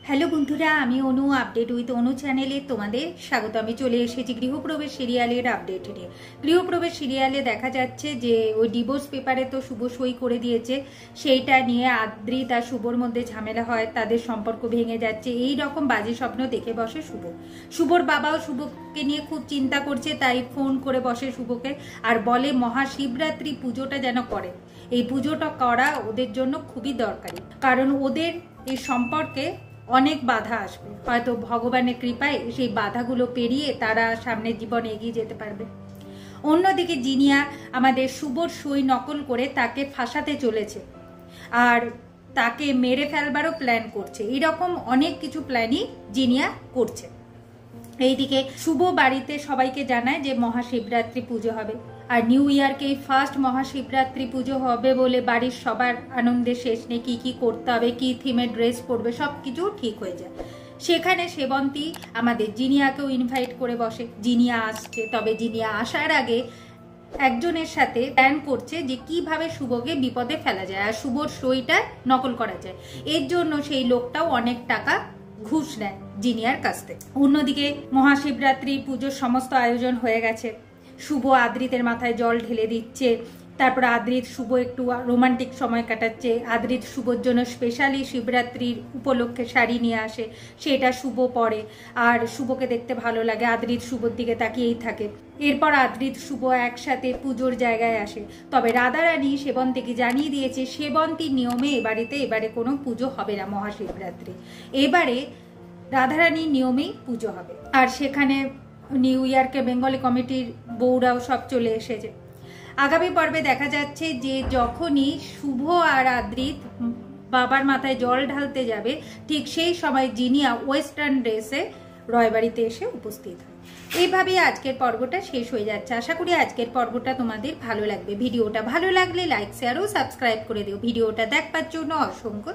Hello বন্ধুরা, আমি অনু update with অনু চ্যানেলে তোমাদের স্বাগত। আমি চলে এসেছি গৃহপ্রবেশ সিরিয়ালের আপডেট নিয়ে। গৃহপ্রবেশ সিরিয়ালে দেখা যাচ্ছে যে ওই ডিভোর্স পেপারে তো শুভ সই করে দিয়েছে, সেইটা নিয়ে আদ্রিত আর শুভর মধ্যে ঝামেলা হয়, তাদের সম্পর্ক ভেঙে যাচ্ছে, এই রকম বাজে স্বপ্ন দেখে বসে শুভ। শুভর বাবাও শুভকে নিয়ে খুব চিন্তা করছে, তাই ফোন করে বসে শুভকে আর বলে মহাশিবরাত্রি পুজোটা যেন করে। এই পুজোটা করা ওদের জন্য খুবই দরকারি, কারণ ওদের এই সম্পর্কে অনেক বাধা আসবে, হয়তো ভগবানের কৃপায় সেই বাধাগুলো পেরিয়ে তারা সামনের জীবনে এগিয়ে যেতে পারবে। অন্যদিকে জিনিয়া আমাদের শুভর সই নকল করে তাকে ফাঁসাতে চলেছে আর তাকে মেরে ফেলবারও প্ল্যান করছে। এইরকম অনেক কিছু প্ল্যানই জিনিয়া করছে। এইদিকে শুভ বাড়িতে সবাইকে জানায় যে মহাশিবরাত্রি পুজো হবে, আর নিউ ইয়ারকে এই ফার্স্ট মহাশিবরাত্রি পুজো হবে বলে বাড়ির সবার আনন্দের শেষ নেই। কি কি করতে হবে, কি থিমের ড্রেস পরবে, সব কিছু ঠিক হয়ে যায়। সেখানে সেবন্তী আমাদের জিনিয়াকেও ইনভাইট করে বসে। জিনিয়া আসছে, তবে জিনিয়া আসার আগে একজনের সাথে প্ল্যান করছে যে কিভাবে শুভকে বিপদে ফেলা যায় আর শুভর সইটা নকল করা যায়। এর জন্য সেই লোকটাও অনেক টাকা ঘুষ নেয় জিনিয়ার কাছ থেকে। অন্যদিকে মহাশিবরাত্রি পুজোর সমস্ত আয়োজন হয়ে গেছে। শুভ আদ্রিতের মাথায় জল ঢেলে দিচ্ছে, তারপর আদ্রিত শুভ একটু রোমান্টিক সময় কাটাচ্ছে। আদ্রিত শুভর জন্য স্পেশালি শিবরাত্রির উপলক্ষে শাড়ি নিয়ে আসে, সেটা শুভ পরে আর শুভকে দেখতে ভালো লাগে। আদ্রিত শুভর দিকে তাকিয়েই থাকে। এরপর আদ্রিত শুভ একসাথে পুজোর জায়গায় আসে, তবে রাধারানী সেবন্তীকে জানিয়ে দিয়েছে সেবন্তীর নিয়মে এবারে কোনো পুজো হবে না মহাশিবরাত্রি। এবারে রাধারানীর নিয়মেই পুজো হবে। আর সেখানে নিউ ইয়ারকে বেঙ্গলি কমিটির বউরাও সব চলে এসেছে। আগামী পর্বে দেখা যাচ্ছে যে যখনই শুভ আর আদ্রিত বাবার মাথায় জল ঢালতে যাবে, ঠিক সেই সময় জিনিয়া ওয়েস্টার্ন ড্রেসে রয়বাড়িতে এসে উপস্থিত হয়। এইভাবেই আজকের পর্বটা শেষ হয়ে যাচ্ছে। আশা করি আজকের পর্বটা তোমাদের ভালো লাগবে। ভিডিওটা ভালো লাগলে লাইক, শেয়ার ও সাবস্ক্রাইব করে দিও। ভিডিওটা দেখবার জন্য অসংখ্য